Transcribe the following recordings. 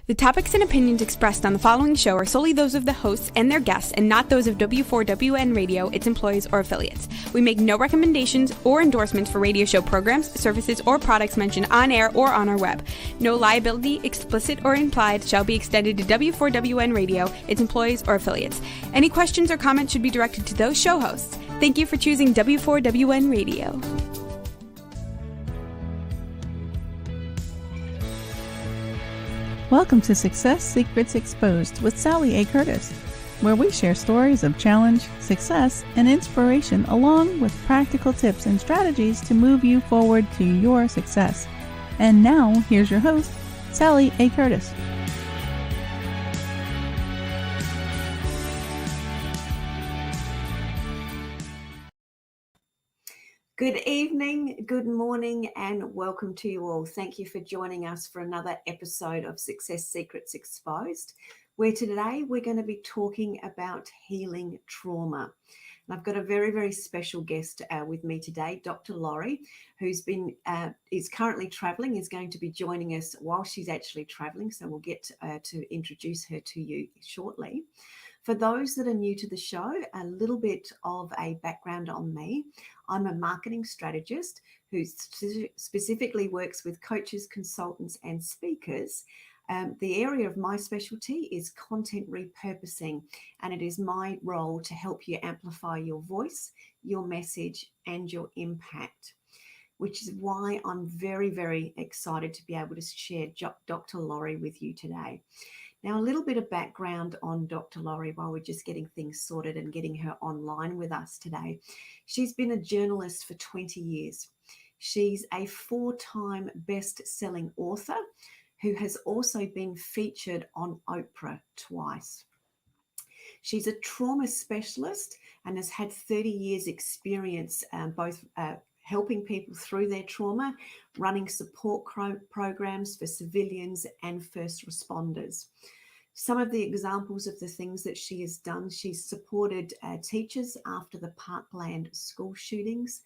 The topics and opinions expressed on the following show are solely those of the hosts and their guests and not those of W4WN Radio, its employees, or affiliates. We make no recommendations or endorsements for radio show programs, services, or products mentioned on air or on our web. No liability, explicit or implied, shall be extended to W4WN Radio, its employees, or affiliates. Any questions or comments should be directed to those show hosts. Thank you for choosing W4WN Radio. Welcome to Success Secrets Exposed with Sally A. Curtis, where we share stories of challenge, success, and inspiration along with practical tips and strategies to move you forward to your success. And now, here's your host, Sally A. Curtis. Good evening, good morning, and welcome to you all. Thank you for joining us for another episode of Success Secrets Exposed, where today we're going to be talking about healing trauma. And I've got a very, very special guest with me today, Dr. Laurie, who's is currently traveling, is going to be joining us while she's actually traveling. So we'll get to introduce her to you shortly. For those that are new to the show, a little bit of a background on me. I'm a marketing strategist who specifically works with coaches, consultants, and speakers. The area of my specialty is content repurposing, and it is my role to help you amplify your voice, your message, and your impact, which is why I'm very, very excited to be able to share Dr. Laurie with you today. Now, a little bit of background on Dr. Laurie while we're just getting things sorted and getting her online with us today. She's been a journalist for 20 years. She's a 4-time best-selling author who has also been featured on Oprah twice. She's a trauma specialist and has had 30 years experience both helping people through their trauma, running support programs for civilians and first responders. Some of the examples of the things that she has done, she's supported teachers after the Parkland school shootings,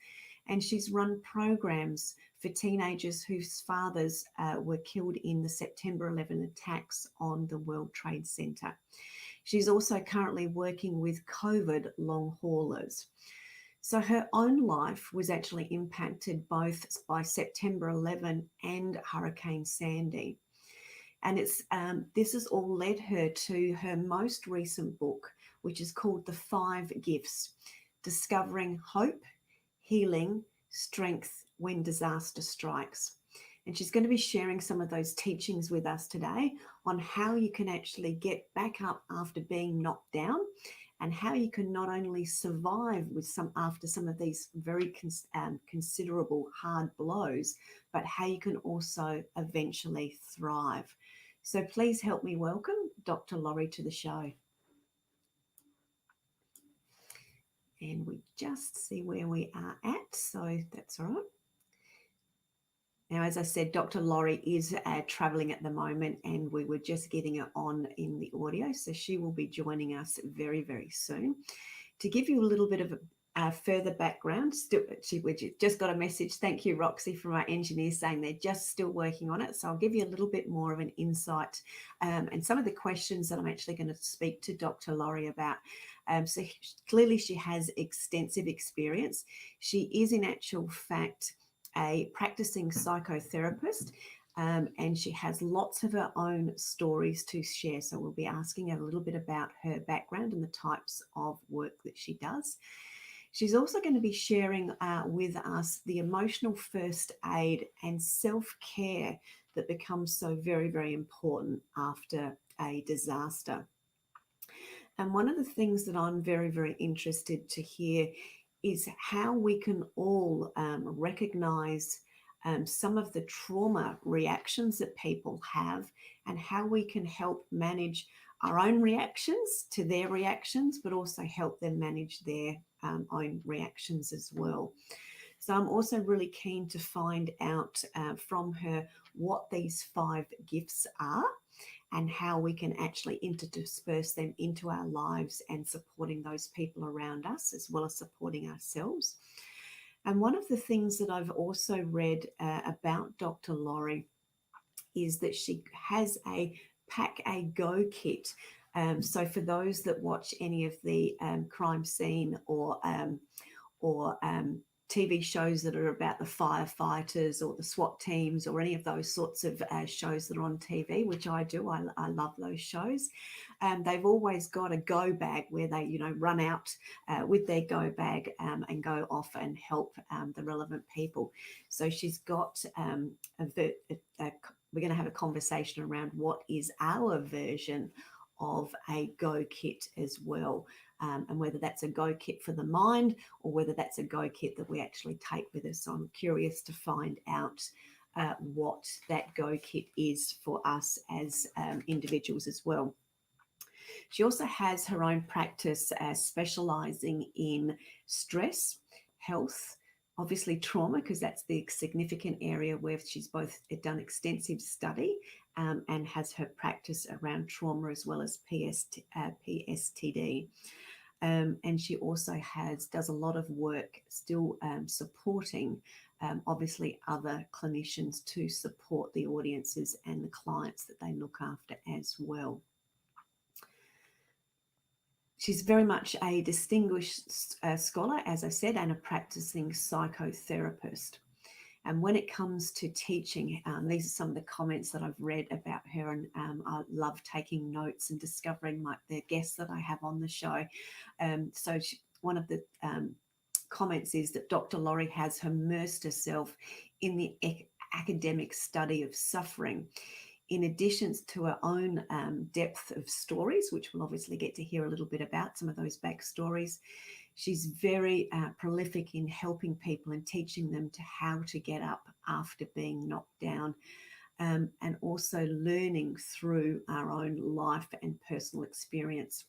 and she's run programs for teenagers whose fathers were killed in the September 11 attacks on the World Trade Center. She's also currently working with COVID long haulers. So her own life was actually impacted both by September 11 and Hurricane Sandy. And this has all led her to her most recent book, which is called The 5 Gifts, Discovering Hope, Healing, Strength When Disaster Strikes. And she's going to be sharing some of those teachings with us today on how you can actually get back up after being knocked down, and how you can not only survive after some of these very considerable hard blows, but how you can also eventually thrive. So please help me welcome Dr. Laurie to the show. And we just see where we are at, so that's all right. Now, as I said, Dr. Laurie is traveling at the moment, and we were just getting her on in the audio. So she will be joining us very, very soon. To give you a little bit of a further background, we just got a message. Thank you, Roxy, from our engineers saying they're just still working on it. So I'll give you a little bit more of an insight and some of the questions that I'm actually going to speak to Dr. Laurie about. So clearly she has extensive experience. She is in actual fact a practicing psychotherapist, and she has lots of her own stories to share. So we'll be asking her a little bit about her background and the types of work that she does. She's also going to be sharing with us the emotional first aid and self-care that becomes so very, very important after a disaster. And one of the things that I'm very, very interested to hear is how we can all recognize some of the trauma reactions that people have, and how we can help manage our own reactions to their reactions, but also help them manage their own reactions as well. So I'm also really keen to find out from her what these 5 gifts are, and how we can actually intersperse them into our lives and supporting those people around us, as well as supporting ourselves. And one of the things that I've also read about Dr. Laurie is that she has a pack a go kit. So for those that watch any of the crime scene or TV shows that are about the firefighters or the SWAT teams or any of those sorts of shows that are on TV, which I do. I love those shows. They've always got a go bag where they, run out with their go bag and go off and help the relevant people. So she's got we're going to have a conversation around what is our version of a go kit as well. And whether that's a go kit for the mind or whether that's a go kit that we actually take with us. So I'm curious to find out what that go kit is for us as individuals as well. She also has her own practice specialising in stress, health, obviously trauma, because that's the significant area where she's both done extensive study and has her practice around trauma as well as PSTD. And she also does a lot of work still supporting, obviously, other clinicians to support the audiences and the clients that they look after as well. She's very much a distinguished scholar, as I said, and a practicing psychotherapist. And when it comes to teaching, these are some of the comments that I've read about her, and I love taking notes and discovering the guests that I have on the show. So one of the comments is that Dr. Laurie has immersed herself in the academic study of suffering. In addition to her own depth of stories, which we'll obviously get to hear a little bit about, some of those backstories, she's very prolific in helping people and teaching them to how to get up after being knocked down, and also learning through our own life and personal experience.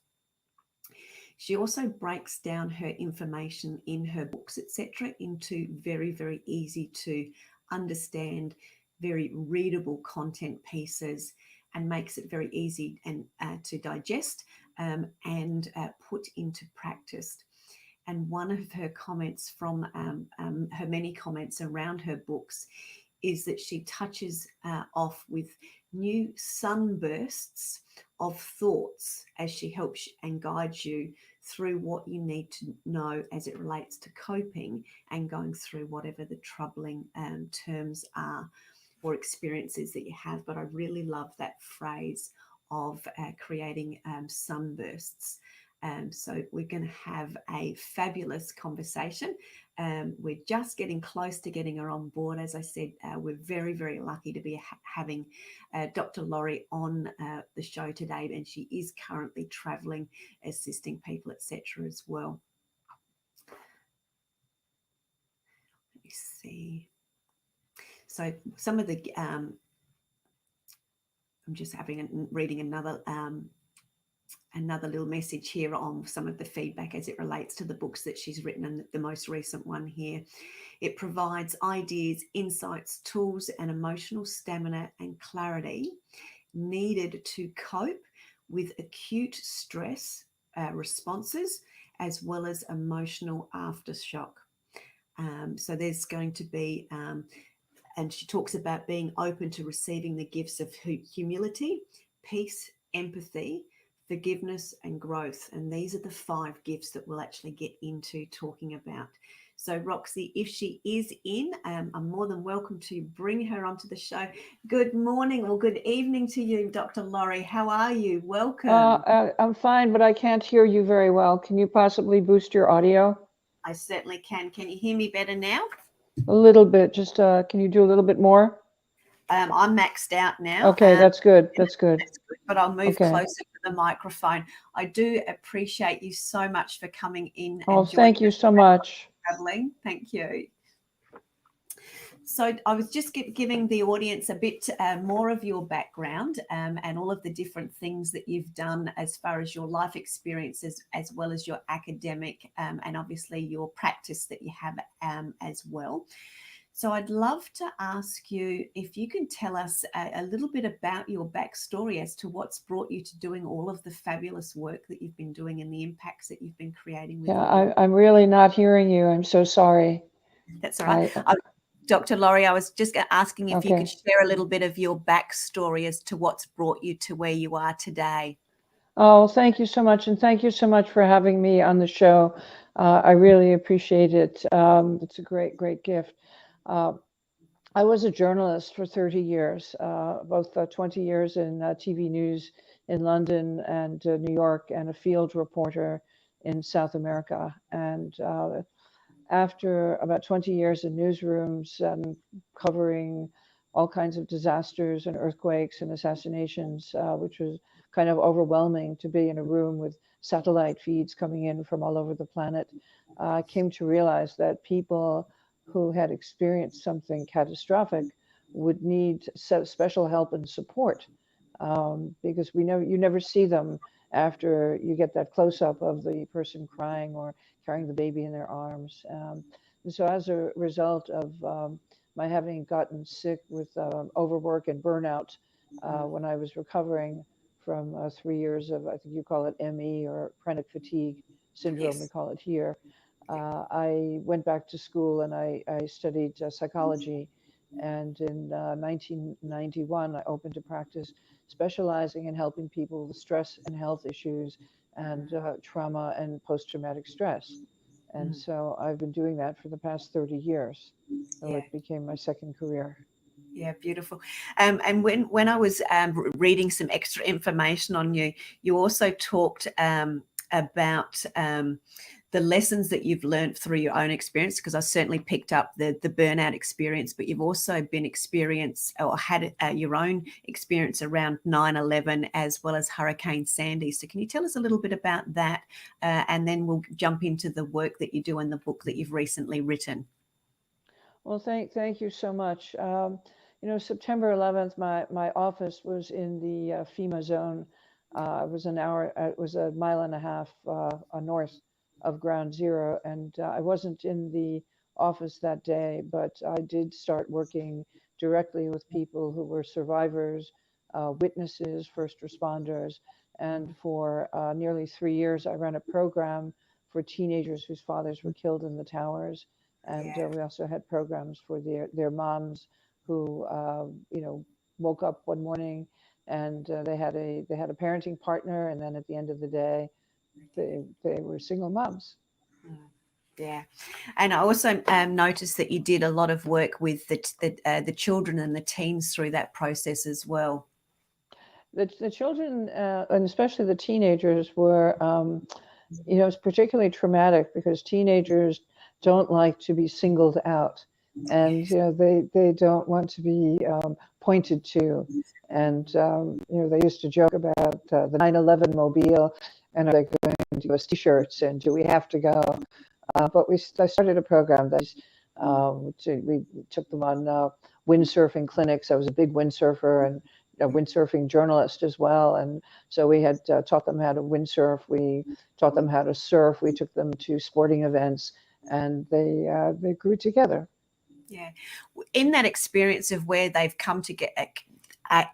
She also breaks down her information in her books, etc., into very, very easy to understand, very readable content pieces, and makes it very easy and to digest and put into practice. And one of her comments from her many comments around her books is that she touches off with new sunbursts of thoughts as she helps and guides you through what you need to know as it relates to coping and going through whatever the troubling terms are or experiences that you have. But I really love that phrase of creating sunbursts. So we're going to have a fabulous conversation. We're just getting close to getting her on board. As I said, we're very, very lucky to be having Dr. Laurie on the show today, and she is currently travelling, assisting people, etc. as well. Let me see. So some of the, I'm just reading another little message here on some of the feedback as it relates to the books that she's written, and the most recent one here. It provides ideas, insights, tools, and emotional stamina and clarity needed to cope with acute stress responses as well as emotional aftershock. So there's going to be, and she talks about being open to receiving the gifts of humility, peace, empathy, forgiveness, and growth. And these are the 5 gifts that we'll actually get into talking about. So Roxy, if she is in, I'm more than welcome to bring her onto the show. Good morning or good evening to you, Dr. Laurie. How are you? Welcome. I'm fine, but I can't hear you very well. Can you possibly boost your audio? I certainly can. Can you hear me better now? A little bit. Just can you do a little bit more? I'm maxed out now. Okay, that's good. That's good. That's good. But I'll move closer to the microphone. I do appreciate you so much for coming in. Oh, thank you so much. Traveling. Thank you. So I was just giving the audience a bit more of your background and all of the different things that you've done as far as your life experiences, as well as your academic and obviously your practice that you have as well. So I'd love to ask you if you can tell us a little bit about your backstory as to what's brought you to doing all of the fabulous work that you've been doing and the impacts that you've been creating with I'm really not hearing you. I'm so sorry. That's all right. Dr. Laurie, I was just asking if you Okay. could share a little bit of your backstory as to what's brought you to where you are today. Oh, thank you so much. And thank you so much for having me on the show. I really appreciate it. It's a great, great gift. Uh, I was a journalist for 30 years, both 20 years in TV news in London and New York, and a field reporter in South America. And after about 20 years in newsrooms and covering all kinds of disasters and earthquakes and assassinations, which was kind of overwhelming to be in a room with satellite feeds coming in from all over the planet, I came to realize that people who had experienced something catastrophic would need special help and support, because you never see them after you get that close up of the person crying or carrying the baby in their arms. And so, as a result of my having gotten sick with overwork and burnout when I was recovering from 3 years of, I think you call it ME, or chronic fatigue syndrome, we Yes. call it here. I went back to school and I studied psychology. And in 1991, I opened a practice specializing in helping people with stress and health issues and trauma and post-traumatic stress. And Mm. so I've been doing that for the past 30 years. So Yeah. it became my second career. Yeah, beautiful. And when I was reading some extra information on you, you also talked about the lessons that you've learned through your own experience, because I certainly picked up the burnout experience, but you've also been experienced or had your own experience around 9/11 as well as Hurricane Sandy. So can you tell us a little bit about that? And then we'll jump into the work that you do in the book that you've recently written. Well, thank you so much. September 11th, my office was in the FEMA zone. It was a mile and a half north of Ground Zero, and I wasn't in the office that day, but I did start working directly with people who were survivors, witnesses, first responders, and for nearly 3 years, I ran a program for teenagers whose fathers were killed in the towers. And Yeah. we also had programs for their moms who woke up one morning and they had a parenting partner, and then at the end of the day they were single moms. Mm. Yeah, and I also noticed that you did a lot of work with the children and the teens through that process as well. The children and especially the teenagers were it's particularly traumatic because teenagers don't like to be singled out, and Yes. they don't want to be pointed to. And they used to joke about the 9/11 mobile, and are they going to give us T-shirts, and do we have to go? But I started a program that we took them on windsurfing clinics. I was a big windsurfer and a windsurfing journalist as well, and so we had taught them how to windsurf. We taught them how to surf. We took them to sporting events, and they grew together. Yeah, in that experience of where they've come to get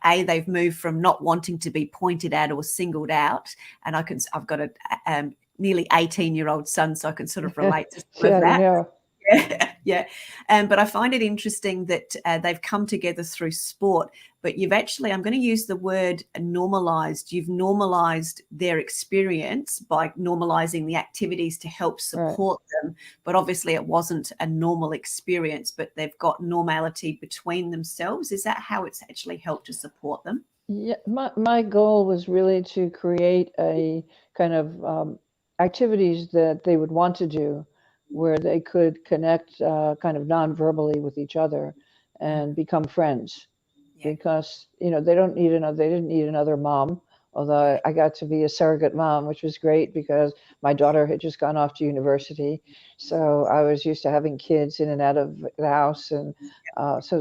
they've moved from not wanting to be pointed at or singled out, and I've got a nearly 18-year-old son, so I can sort of relate to some Yeah, of that. yeah. Yeah. But I find it interesting that they've come together through sport, but you've actually, I'm going to use the word normalized. You've normalized their experience by normalizing the activities to help support them. But obviously it wasn't a normal experience, but they've got normality between themselves. Is that how it's actually helped to support them? Yeah, my goal was really to create a kind of activities that they would want to do where they could connect kind of non-verbally with each other and become friends, Yeah. because they didn't need another mom, although I got to be a surrogate mom, which was great because my daughter had just gone off to university, so I was used to having kids in and out of the house. And so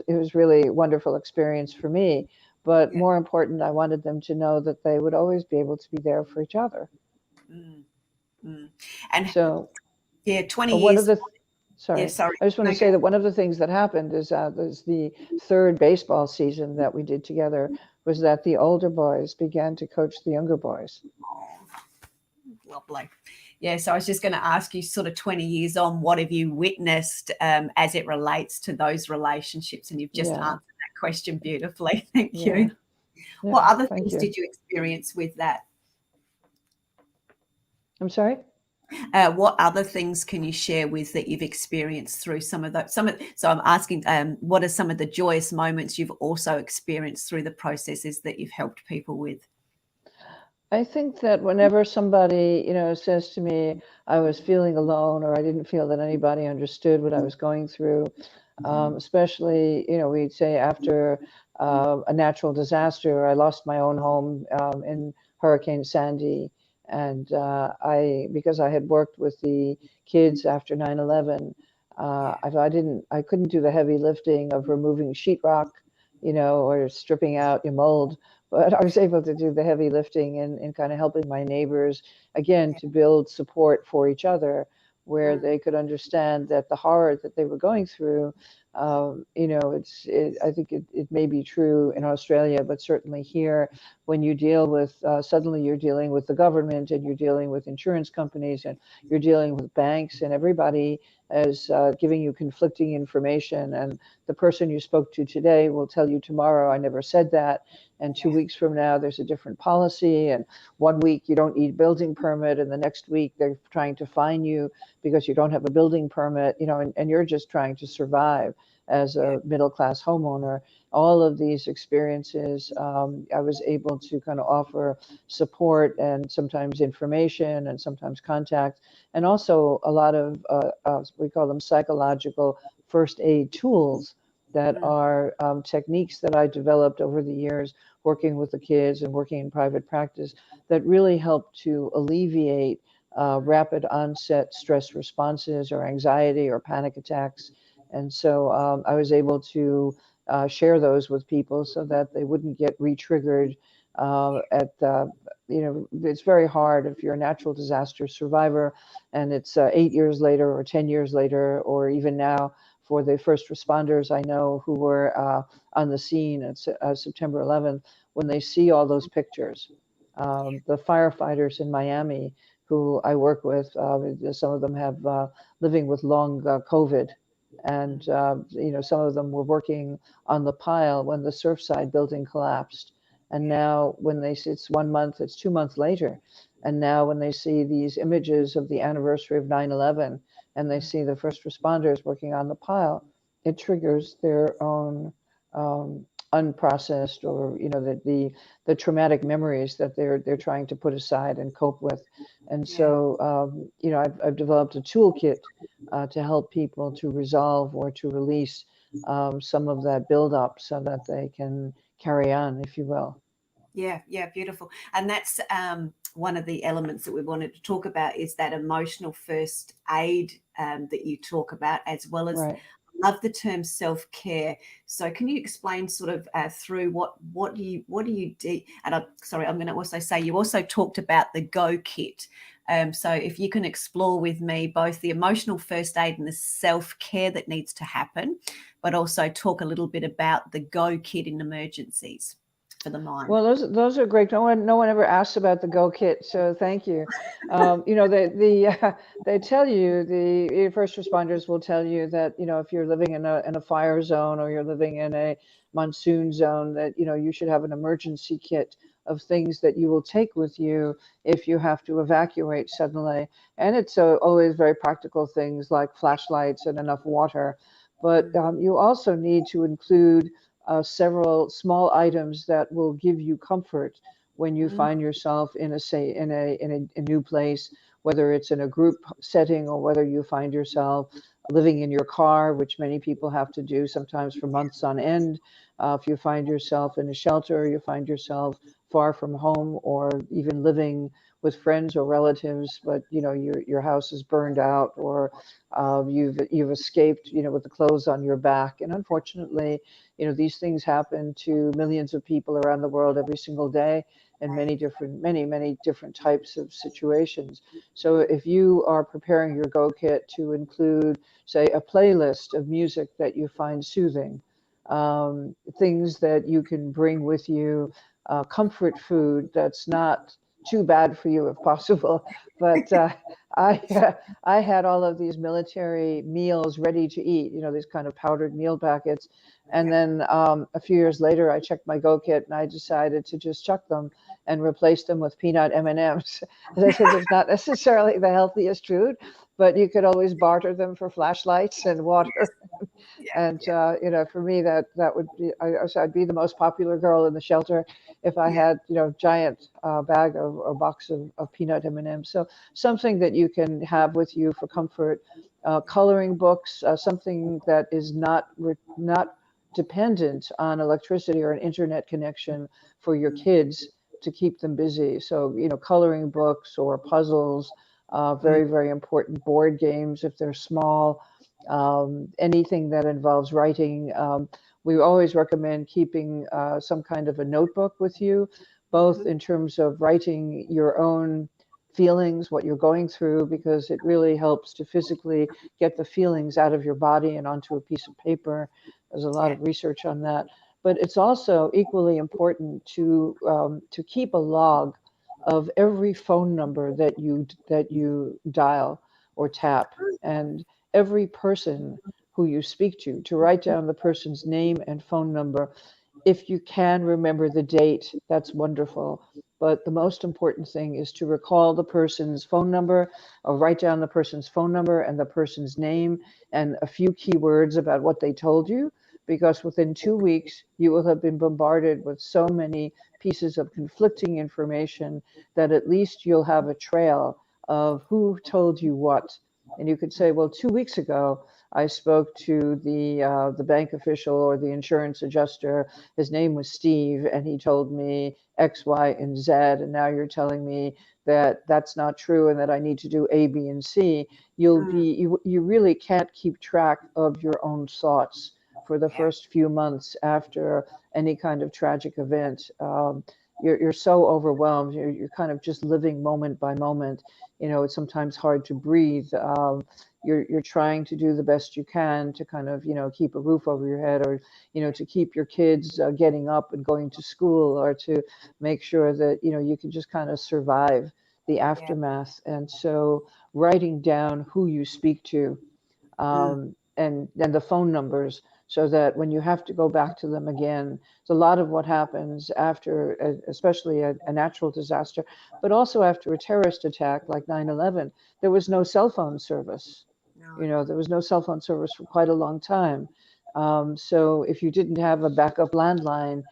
it was really a wonderful experience for me. But Yeah. more important, I wanted them to know that they would always be able to be there for each other. Mm, mm. And So yeah, 20 one of years. the Yeah, sorry, sorry. I just want No, to go. say that one of the things that happened is there's the third baseball season that we did together was that the older boys began to coach the younger boys. Oh, lovely. Yeah, so I was just going to ask you, sort of 20 years on, what have you witnessed as it relates to those relationships? And you've just answered that question beautifully. Thank you. Yeah, what other thank things you. did you experience with that? I'm sorry? What other things can you share with that you've experienced through some of those? So I'm asking, what are some of the joyous moments you've also experienced through the processes that you've helped people with? I think that whenever somebody, says to me, I was feeling alone, or I didn't feel that anybody understood what I was going through, especially, we'd say after a natural disaster. I lost my own home in Hurricane Sandy. And because I had worked with the kids after 9/11, I couldn't do the heavy lifting of removing sheetrock, or stripping out your mold. But I was able to do the heavy lifting and kind of helping my neighbors, again, to build support for each other, where they could understand that the horror that they were going through, I think it may be true in Australia, but certainly here, when you deal with, suddenly you're dealing with the government, and you're dealing with insurance companies, and you're dealing with banks, and everybody is giving you conflicting information. And the person you spoke to today will tell you tomorrow, I never said that. And 2 weeks from now, there's a different policy. And 1 week you don't need a building permit, and the next week they're trying to fine you because you don't have a building permit, and you're just trying to survive as a middle-class homeowner. All of these experiences, I was able to kind of offer support, and sometimes information, and sometimes contact, and also a lot of, we call them psychological first aid tools that are techniques that I developed over the years working with the kids and working in private practice that really help to alleviate rapid onset stress responses or anxiety or panic attacks. And so I was able to share those with people so that they wouldn't get re-triggered it's very hard if you're a natural disaster survivor and it's 8 years later or 10 years later, or even now for the first responders I know who were on the scene at September 11th, when they see all those pictures. The firefighters in Miami who I work with, some of them have living with long COVID. And, some of them were working on the pile when the Surfside building collapsed. And now when it's 1 month, it's 2 months later. And now when they see these images of the anniversary of 9/11 and they see the first responders working on the pile, it triggers their own unprocessed, or the traumatic memories that they're trying to put aside and cope with. And so I've developed a toolkit to help people to resolve or to release some of that buildup so that they can carry on, if you will. Yeah, beautiful. And that's one of the elements that we wanted to talk about, is that emotional first aid that you talk about, as well as Right. love the term self-care. So can you explain sort of through what do you do? And I'm going to also say you also talked about the Go Kit. So if you can explore with me both the emotional first aid and the self-care that needs to happen, but also talk a little bit about the Go Kit in emergencies for the mind. Well, those are great. No one ever asks about the Go Kit, so thank you. They tell you, the first responders will tell you that if you're living in a fire zone, or you're living in a monsoon zone, that you should have an emergency kit of things that you will take with you if you have to evacuate suddenly. And it's always very practical things like flashlights and enough water, but you also need to include several small items that will give you comfort when you find yourself in a new place, whether it's in a group setting or whether you find yourself living in your car, which many people have to do sometimes for months on end. If you find yourself in a shelter, you find yourself far from home, or even living with friends or relatives, but your house is burned out, or you've escaped with the clothes on your back. And unfortunately, these things happen to millions of people around the world every single day, in many different types of situations. So if you are preparing your Go Kit to include, say, a playlist of music that you find soothing, things that you can bring with you, comfort food that's not too bad for you if possible. But I had all of these military meals ready to eat, these kind of powdered meal packets. And Yeah. then a few years later, I checked my Go Kit and I decided to just chuck them and replace them with peanut M&Ms. As I said, it's not necessarily the healthiest food, but you could always barter them for flashlights and Yes. water. Yeah. And Yeah. for me, that would be, I'd be the most popular girl in the shelter if I Yeah. had, giant bag of or box of peanut M&Ms. So something that you can have with you for comfort. Coloring books, something that is not dependent on electricity or an internet connection for your Mm. kids to keep them busy. So, coloring books or puzzles, Mm. very, very important. Board games if they're small, anything that involves writing. We always recommend keeping some kind of a notebook with you, both Mhm. in terms of writing your own feelings, what you're going through, because it really helps to physically get the feelings out of your body and onto a piece of paper. There's a lot Yeah. of research on that. But it's also equally important to keep a log of every phone number that you dial or tap, and every person who you speak to write down the person's name and phone number. If you can remember the date, that's wonderful. But the most important thing is to recall the person's phone number, or write down the person's phone number and the person's name and a few keywords about what they told you, because within 2 weeks, you will have been bombarded with so many pieces of conflicting information that at least you'll have a trail of who told you what. And you could say, well, 2 weeks ago, I spoke to the bank official or the insurance adjuster. His name was Steve, and he told me X, Y, and Z. And now you're telling me that that's not true, and that I need to do A, B, and C. Mm. You really can't keep track of your own thoughts for the Yeah. first few months after any kind of tragic event. You're so overwhelmed. You're kind of just living moment by moment. It's sometimes hard to breathe. You're trying to do the best you can to kind of keep a roof over your head, or to keep your kids getting up and going to school, or to make sure that you can just kind of survive the Yeah. aftermath. And so writing down who you speak to, Mm. and the phone numbers, so that when you have to go back to them again. It's a lot of what happens after, especially a natural disaster, but also after a terrorist attack like 9/11. There was no cell phone service. No. There was no cell phone service for quite a long time. So if you didn't have a backup landline,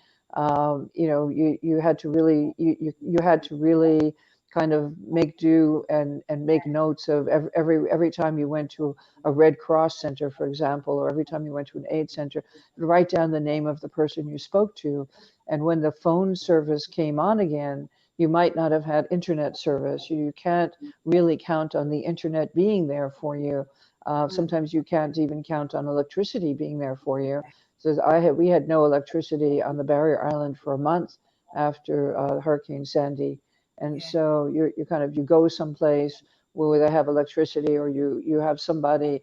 you had to really you had to really kind of make do and make notes of every time you went to a Red Cross center, for example, or every time you went to an aid center, write down the name of the person you spoke to. And when the phone service came on again, you might not have had internet service. You can't really count on the internet being there for you. Mm. Sometimes you can't even count on electricity being there for you. So we had no electricity on the Barrier Island for a month after Hurricane Sandy. And Yeah. so you kind of, you go someplace where they have electricity, or you have somebody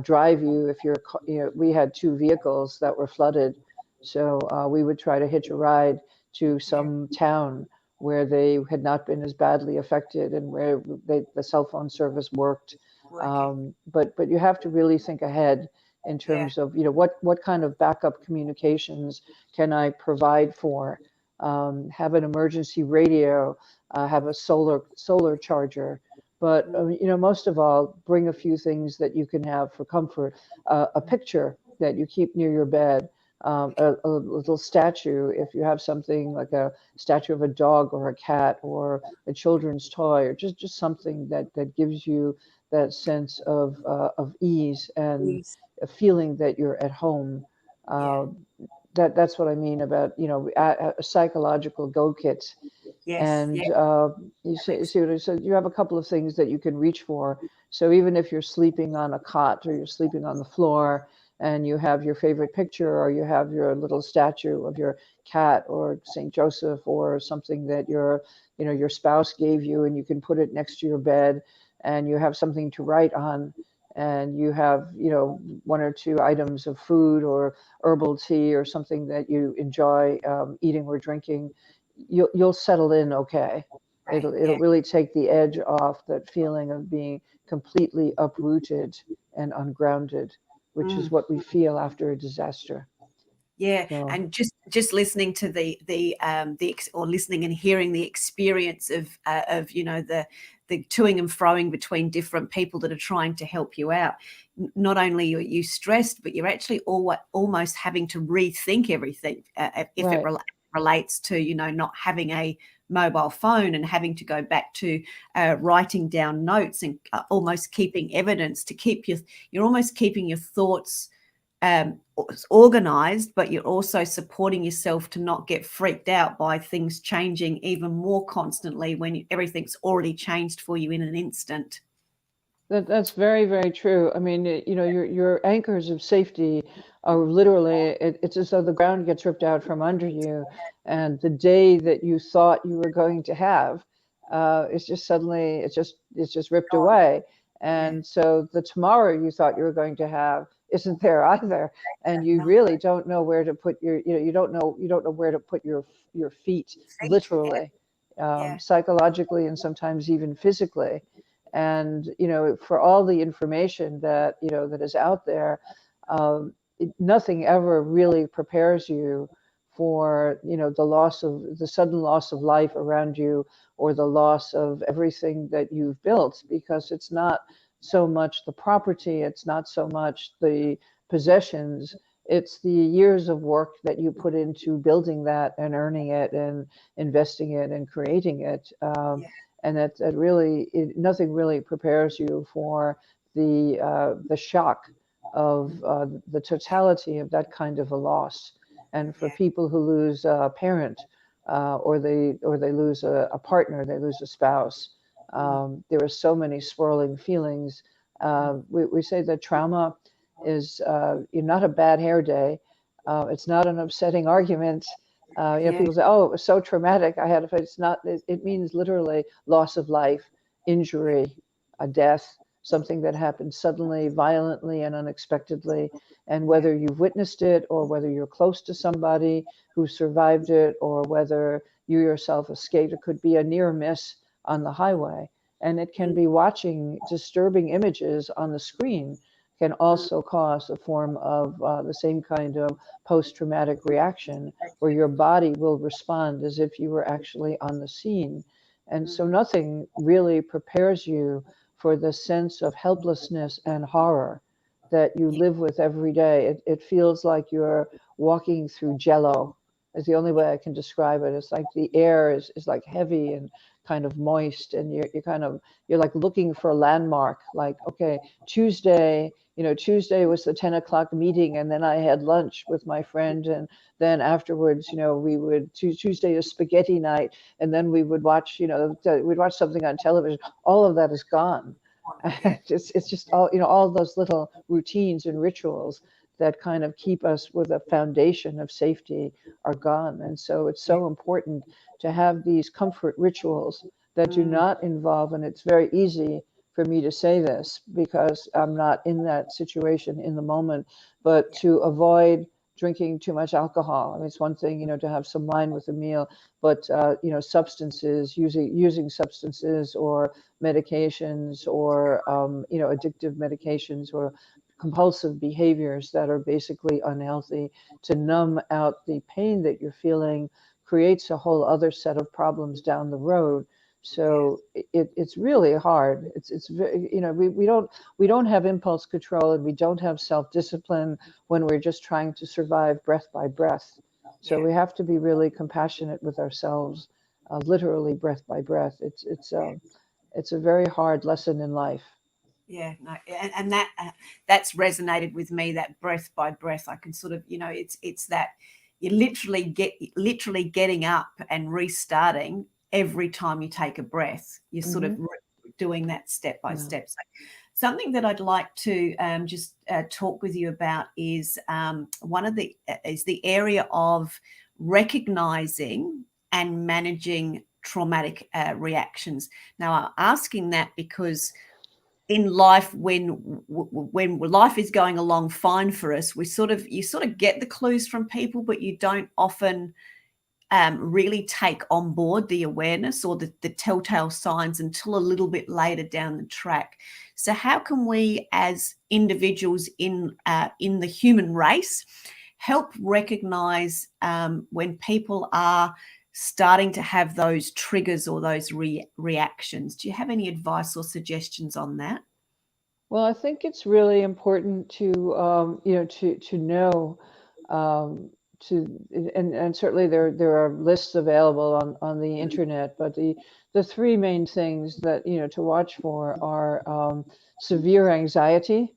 drive you. If you're, we had two vehicles that were flooded, so we would try to hitch a ride to Yeah. some town where they had not been as badly affected, and where the cell phone service worked. Working. But you have to really think ahead in Yeah. terms of what kind of backup communications can I provide for. Have an emergency radio, have a solar charger, but Mm. most of all, bring a few things that you can have for comfort. A picture that you keep near your bed, a little statue, if you have something like a statue of a dog or a cat or a children's toy, or just something that gives you that sense of ease and Yes. a feeling that you're at home. Yeah. Uh, that's what I mean about a psychological go kit. Yes. And Yeah. That you makes see what I said? You have a couple of things that you can reach for. So even if you're sleeping on a cot, or you're sleeping on the floor, and you have your favorite picture, or you have your little statue of your cat or St. Joseph, or something that your spouse gave you, and you can put it next to your bed, and you have something to write on, and you have one or two items of food or herbal tea or something that you enjoy eating or drinking, you'll settle in okay. Right. It'll really take the edge off that feeling of being completely uprooted and ungrounded, which is Mm. what we feel after a disaster. Yeah, So and just listening to or listening and hearing the experience of the toing and froing between different people that are trying to help you out. Not only are you stressed, but you're actually almost having to rethink everything if it right. relates to not having a mobile phone and having to go back to writing down notes and almost keeping evidence to you're almost keeping your thoughts organized, but you're also supporting yourself to not get freaked out by things changing even more constantly when everything's already changed for you in an instant. That's very, very true. I mean, your anchors of safety are literally, it's as though the ground gets ripped out from under you, and the day that you thought you were going to have, it's just suddenly, it's just ripped Gone. away. Yeah. And so the tomorrow you thought you were going to have isn't there either, and you No. really don't know where to put you don't know where to put your feet, Feet. literally, Yeah. psychologically, and sometimes even physically. And for all the information that is out there, nothing ever really prepares you for the sudden loss of life around you, or the loss of everything that you've built, because it's not so much the property, it's not so much the possessions, it's the years of work that you put into building that and earning it and investing it and creating it. Yeah. And that really nothing really prepares you for the shock of the totality of that kind of a loss. And for Yeah. people who lose a parent, or they lose a partner, they lose a spouse, Mm. there are so many swirling feelings. We say that trauma is not a bad hair day. It's not an upsetting argument. Yeah. People say, "Oh, it was so traumatic. I had a." It's not. It means literally loss of life, injury, a death, something that happened suddenly, violently, and unexpectedly. And Yeah. whether you've witnessed it, or whether you're close to somebody who survived it, or whether you yourself escaped, it could be a near miss on the highway. And it can Mm. be watching disturbing images on the screen can Mm. also cause a form of the same kind of post-traumatic reaction, where your body will respond as if you were actually on the scene. And so Mm. nothing really prepares you for the sense of helplessness and horror that you Yeah. live with every day. It feels like you're walking through jello, is the only way I can describe it. It's like the air is like heavy and kind of moist, and you're like looking for a landmark, like, okay, Tuesday was the 10 o'clock meeting, and then I had lunch with my friend, and then afterwards, we would Tuesday is spaghetti night, and then we'd watch something on television. All of that is gone. Yeah. It's just all those little routines and rituals that kind of keep us with a foundation of safety are gone. And so it's Yeah. so important to have these comfort rituals that do Mm. not involve, and it's very easy for me to say this because I'm not in that situation in the moment, but Yeah. to avoid drinking too much alcohol. I mean, it's one thing, to have some wine with a meal, but substances, using substances or medications, or addictive medications, or compulsive behaviors that are basically unhealthy to numb out the pain that you're feeling creates a whole other set of problems down the road. Yeah. So it's really hard. It's very, we don't have impulse control, and we don't have self-discipline when we're just trying to survive breath by breath. So Yeah. we have to be really compassionate with ourselves, literally breath by breath. It's a very hard lesson in life. Yeah, no, and that's resonated with me. That breath by breath, I can sort of, it's that you literally getting up and restarting every time you take a breath. You're sort of Hmm. doing that step by Yeah. step. So something that I'd like to just talk with you about is is the area of recognizing and managing traumatic reactions. Now, I'm asking that because in life, when life is going along fine for us, you sort of get the clues from people, but you don't often really take on board the awareness or the telltale signs until a little bit later down the track. So how can we as individuals in the human race help recognize when people are starting to have those triggers or those reactions? Do you have any advice or suggestions on that? Well, I think it's really important to to know and certainly there are lists available on the internet, but the three main things that to watch for are severe anxiety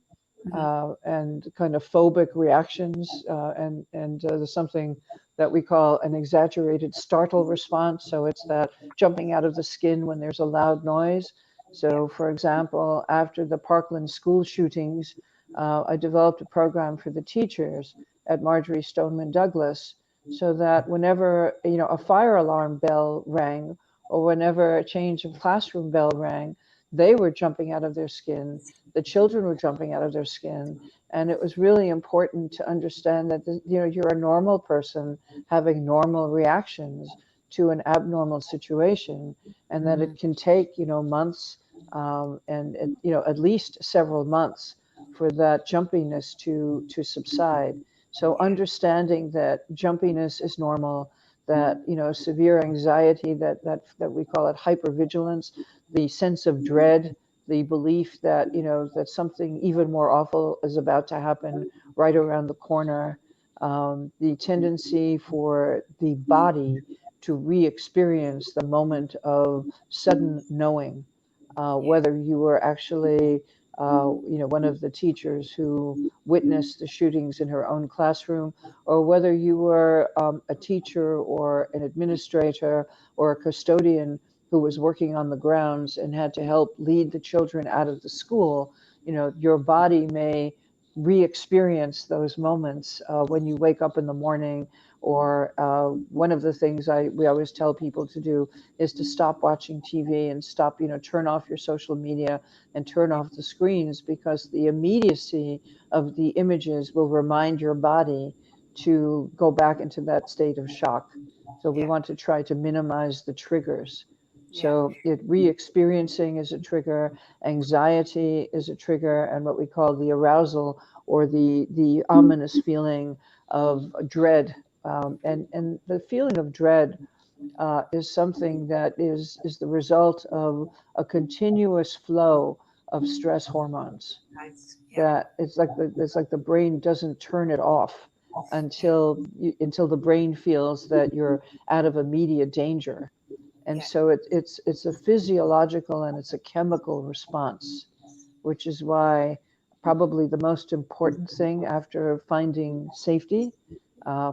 and kind of phobic reactions, and there's something that we call an exaggerated startle response. So it's that jumping out of the skin when there's a loud noise. So, for example, after the Parkland school shootings, I developed a program for the teachers at Marjorie Stoneman Douglas, so that whenever a fire alarm bell rang or whenever a change of classroom bell rang, they were jumping out of their skin. The children were jumping out of their skin, and it was really important to understand that you're a normal person having normal reactions to an abnormal situation, and that it can take months, and at least several months for that jumpiness to subside. So understanding that jumpiness is normal, that severe anxiety, that we call it hypervigilance, the sense of dread, the belief that that something even more awful is about to happen right around the corner, the tendency for the body to re-experience the moment of sudden knowing, whether you were actually one of the teachers who witnessed the shootings in her own classroom, or whether you were a teacher or an administrator or a custodian who was working on the grounds and had to help lead the children out of the school. Your body may re-experience those moments when you wake up in the morning, or one of the things we always tell people to do is to stop watching TV and stop, turn off your social media and turn off the screens, because the immediacy of the images will remind your body to go back into that state of shock. So we want to try to minimize the triggers. So re-experiencing is a trigger, anxiety is a trigger, and what we call the arousal or the ominous feeling of dread. And the feeling of dread is something that is the result of a continuous flow of stress hormones. That it's like the brain doesn't turn it off until the brain feels that you're out of immediate danger. And so it's a physiological and it's a chemical response, which is why probably the most important thing after finding safety,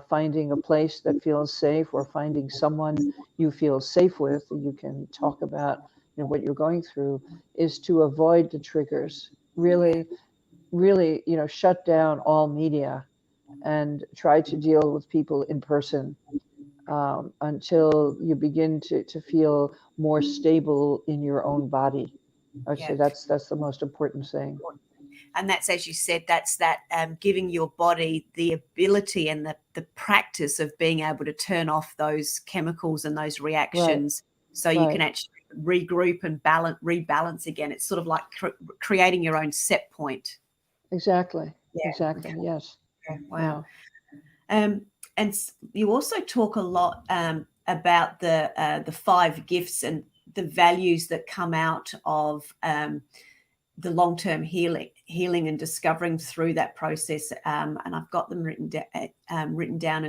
finding a place that feels safe, or finding someone you feel safe with, you can talk about what you're going through, is to avoid the triggers. Really, really, shut down all media and try to deal with people in person, until you begin to feel more stable in your own body. I would say that's the most important thing. And that's, as you said, that's that giving your body the ability and the practice of being able to turn off those chemicals and those reactions, so you can actually regroup and rebalance again. It's sort of like creating your own set point. Exactly. Exactly. Yes. Wow. And you also talk a lot about the 5 gifts and the values that come out of the long-term healing and discovering through that process. And I've got them written down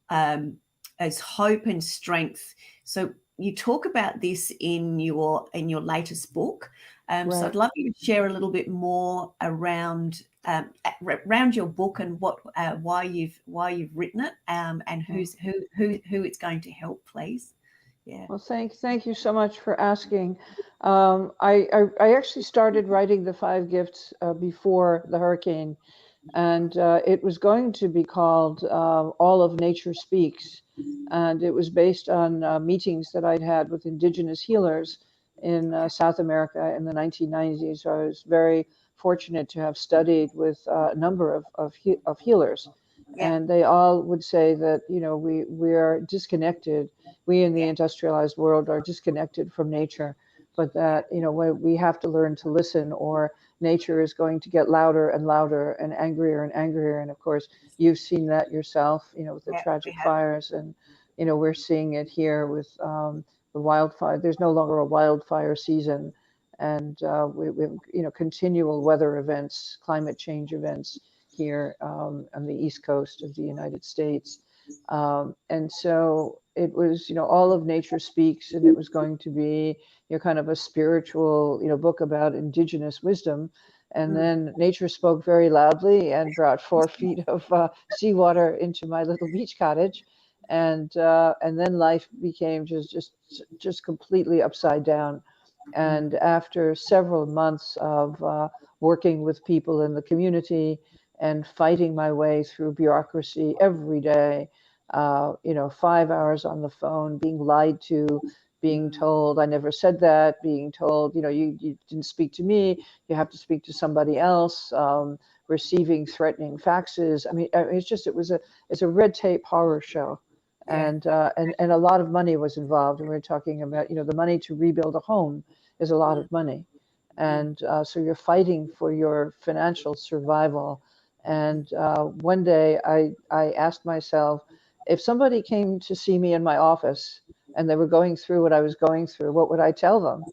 as hope and strength. So you talk about this in your latest book. So I'd love you to share a little bit more around your book and why you've written it, and who it's going to help, please. Yeah. Well, thank you so much for asking. I actually started writing the 5 gifts before the hurricane, and it was going to be called All of Nature Speaks, and it was based on meetings that I'd had with indigenous healers in South America in the 1990s. So I was very fortunate to have studied with a number of healers. And they all would say that, we are disconnected. We in the industrialized world are disconnected from nature, but that, we have to learn to listen, or nature is going to get louder and louder and angrier and angrier. And of course, you've seen that yourself, with the tragic fires. And, we're seeing it here with the wildfire. There's no longer a wildfire season. And we have, continual weather events, climate change events here on the East Coast of the United States. And so it was, all of nature speaks, and it was going to be, kind of a spiritual, book about indigenous wisdom. And then nature spoke very loudly and brought 4 feet of seawater into my little beach cottage. And then life became just completely upside down. And after several months of working with people in the community and fighting my way through bureaucracy every day, 5 hours on the phone, being lied to, being told I never said that, being told, you didn't speak to me, you have to speak to somebody else, receiving threatening faxes. I mean, it's a red tape horror show. And a lot of money was involved. And we're talking about, the money to rebuild a home is a lot of money. And so you're fighting for your financial survival. And one day I asked myself, if somebody came to see me in my office and they were going through what I was going through, what would I tell them?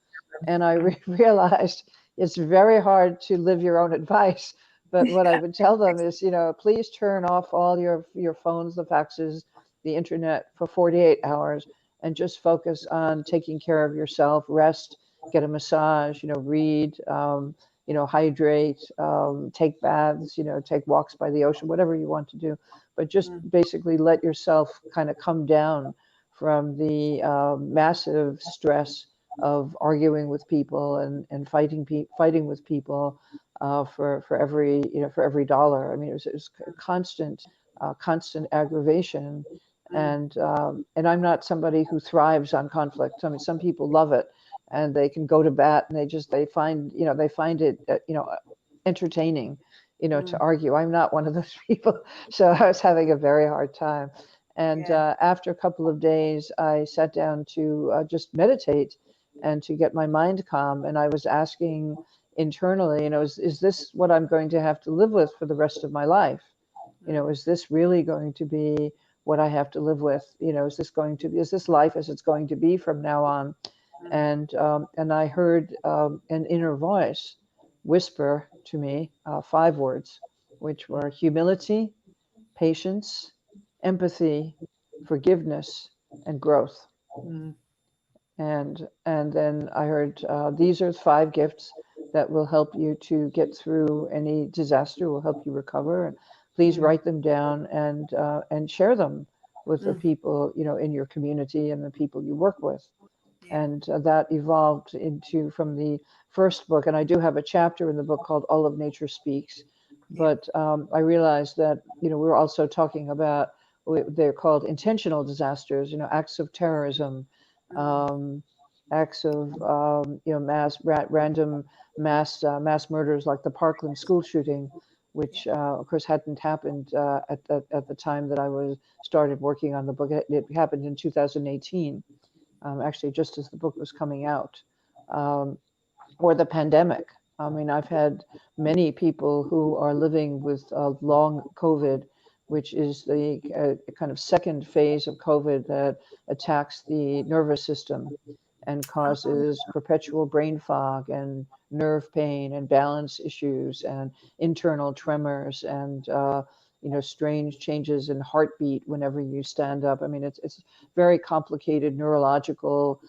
And I realized it's very hard to live your own advice. But what I would tell them is, please turn off all your phones, the faxes, the internet for 48 hours, and just focus on taking care of yourself, rest, get a massage, read, hydrate, take baths, take walks by the ocean, whatever you want to do. But just basically let yourself kind of come down from the massive stress of arguing with people and fighting with people for every dollar. I mean, it was constant aggravation. And I'm not somebody who thrives on conflict. I mean, some people love it, and they can go to bat, and they find it entertaining, to argue. I'm not one of those people, so I was having a very hard time. And after a couple of days, I sat down to just meditate and to get my mind calm. And I was asking internally, is this what I'm going to have to live with for the rest of my life? Is this really going to be what I have to live with? Is this life as it's going to be from now on? And I heard an inner voice whisper to me 5 words, which were humility, patience, empathy, forgiveness, and growth. And then I heard these are 5 gifts that will help you to get through any disaster, will help you recover. And please write them down and share them with the people in your community and the people you work with. And that evolved into from the first book. And I do have a chapter in the book called All of Nature Speaks. But I realized that, we're also talking about, they're called intentional disasters, acts of terrorism, acts of, random mass murders like the Parkland school shooting, which of course hadn't happened at the time that I started working on the book. It happened in 2018. Actually, just as the book was coming out, or the pandemic. I mean, I've had many people who are living with long COVID, which is the kind of second phase of COVID that attacks the nervous system and causes perpetual brain fog and nerve pain and balance issues and internal tremors and strange changes in heartbeat whenever you stand up. I mean, it's very complicated neurological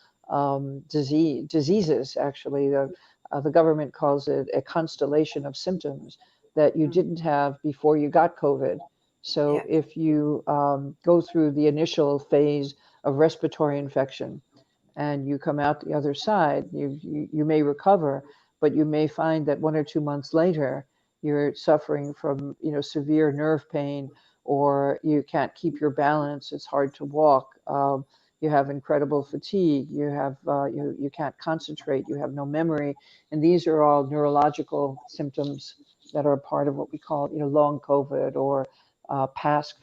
diseases. Actually, the government calls it a constellation of symptoms that you didn't have before you got COVID. So if you go through the initial phase of respiratory infection and you come out the other side, you may recover, but you may find that 1 or 2 months later, you're suffering from severe nerve pain, or you can't keep your balance. It's hard to walk. You have incredible fatigue. You have you can't concentrate. You have no memory, and these are all neurological symptoms that are part of what we call long COVID or PASC,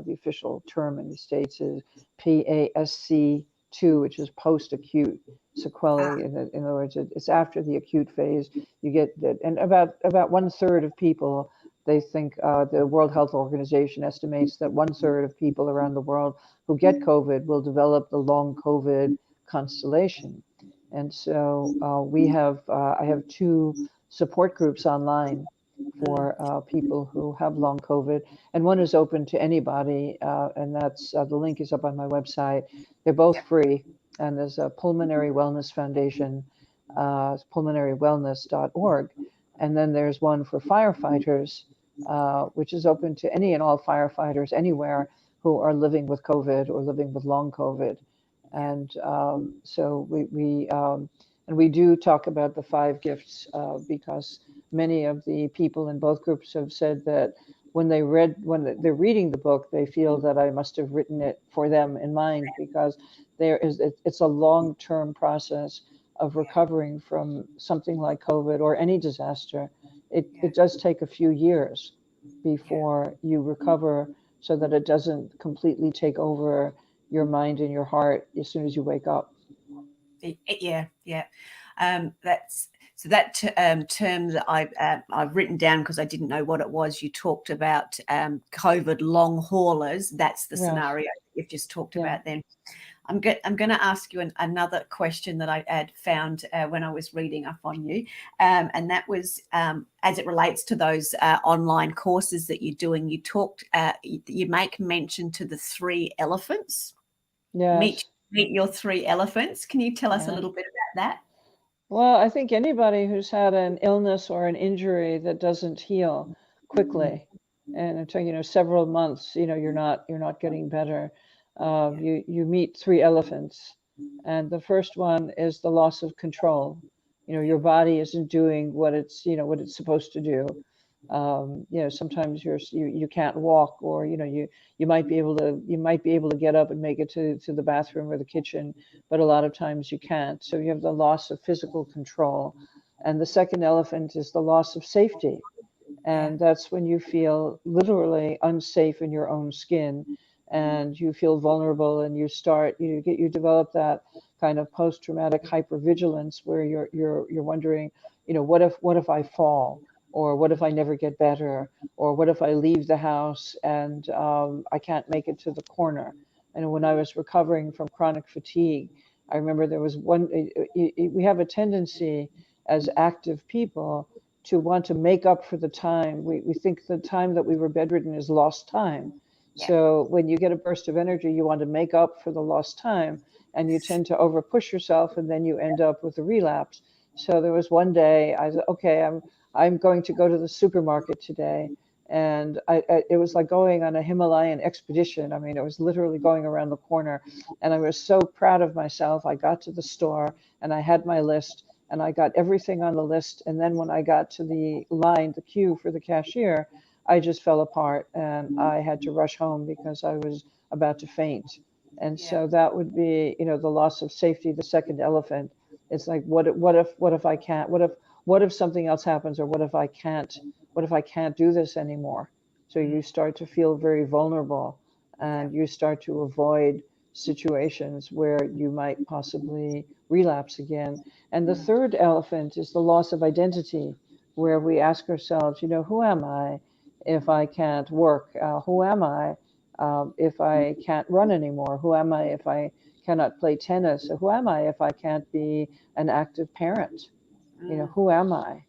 the official term in the States is PASC2, which is post-acute sequelae. In other words, it's after the acute phase. You get that, and about 1/3 of people, they think the World Health Organization estimates that 1/3 of people around the world who get COVID will develop the long COVID constellation. And so I have 2 support groups online for people who have long COVID, and one is open to anybody, and that's the link is up on my website. They're both free, and there's a Pulmonary Wellness Foundation, pulmonarywellness.org, and then there's one for firefighters, which is open to any and all firefighters anywhere who are living with COVID or living with long COVID. And so we do talk about the 5 gifts because many of the people in both groups have said that when they're reading the book, they feel that I must have written it for them in mind, because it's a long-term process of recovering from something like COVID or any disaster. It does take a few years before you recover, so that it doesn't completely take over your mind and your heart as soon as you wake up. Yeah. That's so that term that I've written down because I didn't know what it was. You talked about COVID long haulers. That's the scenario you've just talked about. Then I'm going to ask you another question that I had found when I was reading up on you, and that was as it relates to those online courses that you're doing. You talked, you make mention to the 3 elephants. Yes. Meet your 3 elephants. Can you tell us a little bit about that? Well, I think anybody who's had an illness or an injury that doesn't heal quickly, and it took several months, you're not getting better. You meet 3 elephants, and the first one is the loss of control. Your body isn't doing what it's supposed to do. Sometimes you can't walk, or you might be able to get up and make it to the bathroom or the kitchen, but a lot of times you can't. So you have the loss of physical control. And the second elephant is the loss of safety. And that's when you feel literally unsafe in your own skin, and you feel vulnerable, and you develop that kind of post-traumatic hypervigilance where you're wondering, what if I fall? Or what if I never get better? Or what if I leave the house and I can't make it to the corner? And when I was recovering from chronic fatigue, I remember there was we have a tendency as active people to want to make up for the time. We think the time that we were bedridden is lost time. Yeah. So when you get a burst of energy, you want to make up for the lost time, and you tend to overpush yourself, and then you end up with a relapse. So there was one day I said, okay, I'm going to go to the supermarket today. And it was like going on a Himalayan expedition. I mean, it was literally going around the corner. And I was so proud of myself. I got to the store and I had my list and I got everything on the list. And then when I got to the queue for the cashier, I just fell apart and I had to rush home because I was about to faint. And so that would be, the loss of safety, the second elephant. It's like, what if I can't, what if something else happens, or what if I can't do this anymore? So you start to feel very vulnerable, and you start to avoid situations where you might possibly relapse again. And the third elephant is the loss of identity, where we ask ourselves, who am I if I can't work? Who am I if I can't run anymore? Who am I if I cannot play tennis? Or who am I if I can't be an active parent? Who am I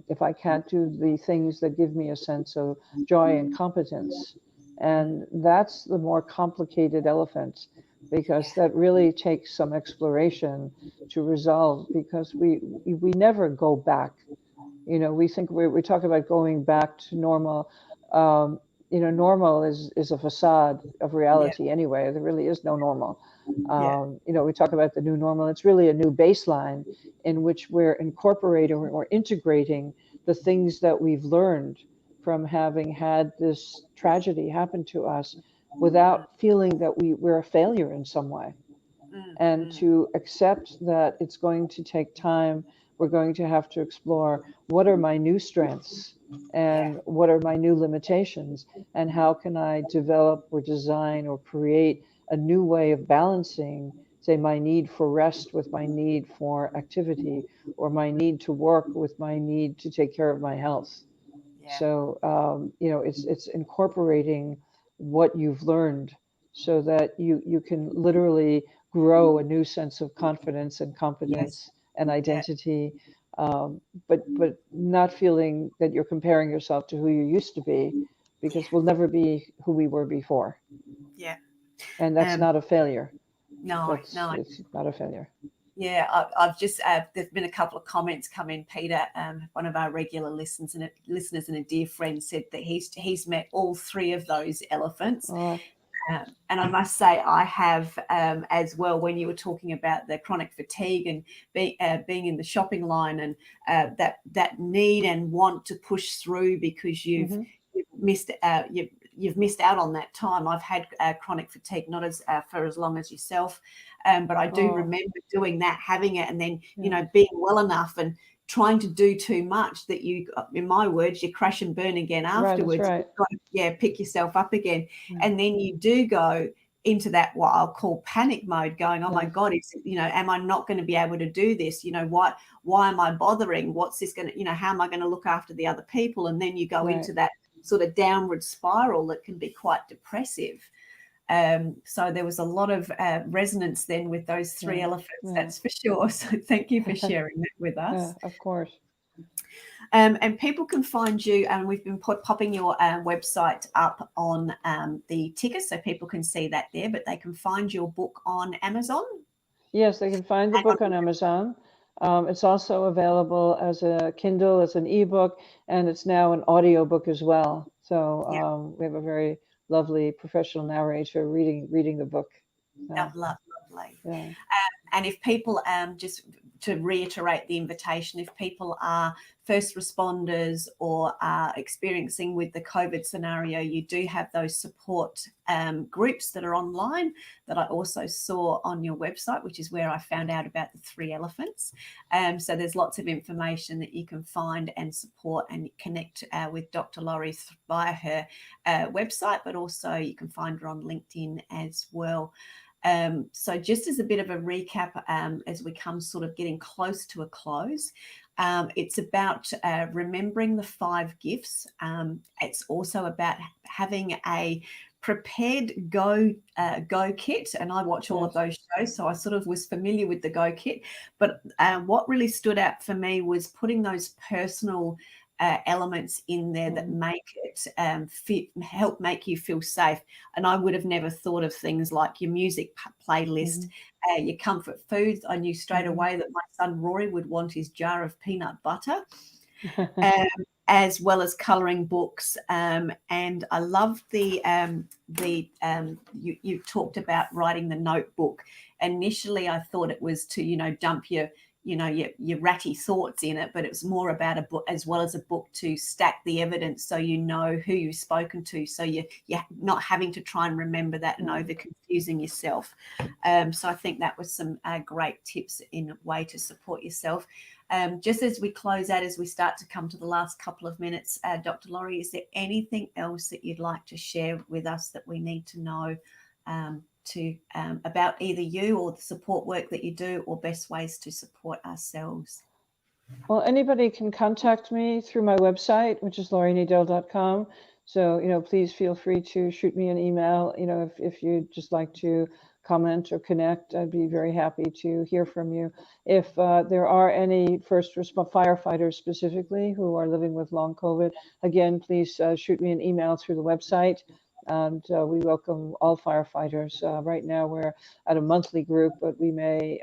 if I can't do the things that give me a sense of joy and competence? And that's the more complicated elephant, because that really takes some exploration to resolve, because we never go back. We think we talk about going back to normal. Normal is a facade of reality anyway. There really is no normal. We talk about the new normal. It's really a new baseline in which we're incorporating or integrating the things that we've learned from having had this tragedy happen to us, without feeling that we're a failure in some way. And to accept that it's going to take time. We're going to have to explore, what are my new strengths? and what are my new limitations, and how can I develop or design or create a new way of balancing, say, my need for rest with my need for activity, or my need to work with my need to take care of my health. Yeah. So it's incorporating what you've learned so that you can literally grow a new sense of confidence and Yes. competence and Yeah. identity, but not feeling that you're comparing yourself to who you used to be, because we'll never be who we were before, Yeah. and that's Um, not a failure. no, no. It's not a failure. Yeah, I've just there's been a couple of comments come in. Peter, one of our regular listeners and a dear friend, said that he's met all three of those elephants. Oh, And I must say, I have as well. When you were talking about the chronic fatigue and being in the shopping line, and that need and want to push through because you've missed you've missed out on that time. I've had chronic fatigue, not as for as long as yourself, but I do remember doing that, having it, and then being well enough and trying to do too much that you, in my words, you crash and burn again right, that's afterwards. right. You've got to, pick yourself up again, and then you do go into that what I'll call panic mode, going, oh my God, am I not going to be able to do this? Why am I bothering? What's this going to, how am I going to look after the other people? And then you go into that sort of downward spiral that can be quite depressive. So there was a lot of resonance then with those three elephants, that's for sure. So thank you for sharing that with us. Of course. And people can find you, and we've been popping your website up on the ticker so people can see that there, but they can find your book on Amazon. Yes, they can find the book on Amazon. It's also available as a Kindle, as an ebook, and it's now an audio book as well. So we have a very lovely professional narrator reading the book. So, lovely. Yeah. And if people, just to reiterate the invitation, if people are first responders or are experiencing with the COVID scenario, you do have those support groups that are online that I also saw on your website, which is where I found out about the three elephants. So there's lots of information that you can find and support and connect with Dr. Laurie via her website, but also you can find her on LinkedIn as well. So just as a bit of a recap, as we come sort of getting close to a close, it's about remembering the 5 gifts. It's also about having a prepared go kit, and I watch all of those shows, so I sort of was familiar with the go kit. But what really stood out for me was putting those personal elements in there that make it help make you feel safe. And I would have never thought of things like your music playlist, your comfort foods. I knew straight away that my son Rory would want his jar of peanut butter, as well as colouring books. And I love you talked about writing the notebook. Initially, I thought it was to dump your ratty thoughts in it, but it was more about a book as well as a book to stack the evidence so you know who you've spoken to, so you're not having to try and remember that and over confusing yourself. So I think that was some great tips in a way to support yourself. Just as we close out, as we start to come to the last couple of minutes, Dr. Laurie, is there anything else that you'd like to share with us that we need to know about either you or the support work that you do, or best ways to support ourselves? Well, anybody can contact me through my website, which is laurienadel.com. So, please feel free to shoot me an email. If you'd just like to comment or connect, I'd be very happy to hear from you. If there are any firefighters specifically who are living with long COVID, again, please shoot me an email through the website. And we welcome all firefighters. Right now, we're at a monthly group, but we may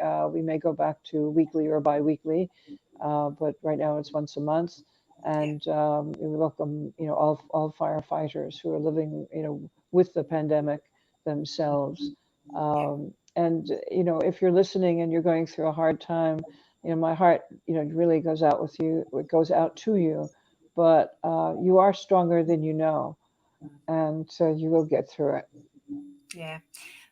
go back to weekly or bi-weekly. But right now, it's once a month, and we welcome all firefighters who are living with the pandemic themselves. And if you're listening and you're going through a hard time, my heart really goes out with you. It goes out to you, but you are stronger than you know. And so you will get through it. Yeah,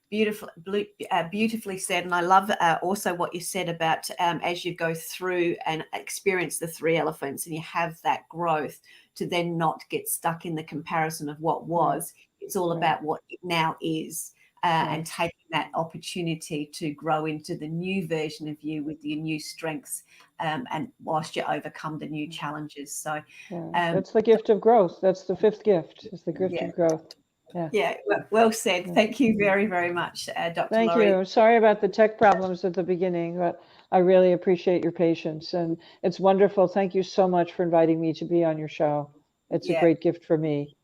beautifully said. And I love also what you said about as you go through and experience the 3 elephants and you have that growth, to then not get stuck in the comparison of what was. It's all about what it now is, and taking that opportunity to grow into the new version of you with your new strengths, and whilst you overcome the new challenges. So that's the gift of growth. That's the fifth gift, is the gift of growth. Yeah, well said. Thank you very, very much, Dr. Thank Laurie. you. Sorry about the tech problems at the beginning, but I really appreciate your patience, and it's wonderful. Thank you so much for inviting me to be on your show. It's a great gift for me.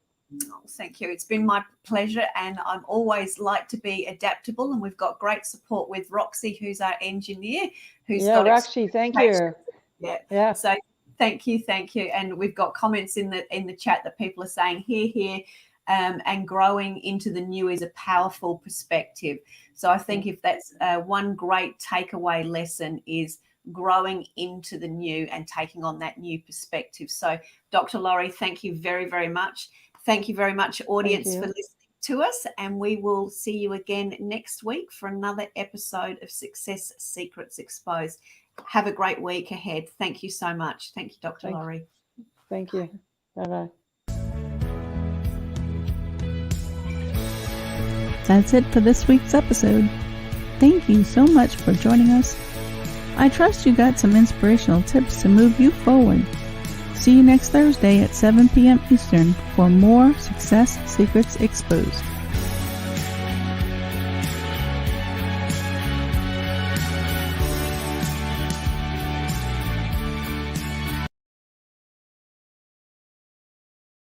Oh, thank you. It's been my pleasure, and I'm always like to be adaptable, and we've got great support with Roxy, who's our engineer, who's got Roxy, thank you. Yeah. So thank you. And we've got comments in the chat that people are saying here. And growing into the new is a powerful perspective. So I think if that's one great takeaway lesson, is growing into the new and taking on that new perspective. So Dr. Laurie, thank you very, very much. Thank you very much, audience, for listening to us. And we will see you again next week for another episode of Success Secrets Exposed. Have a great week ahead. Thank you so much. Thank you, Dr. Laurie. Thank you. Bye-bye. That's it for this week's episode. Thank you so much for joining us. I trust you got some inspirational tips to move you forward. See you next Thursday at 7 p.m. Eastern for more Success Secrets Exposed.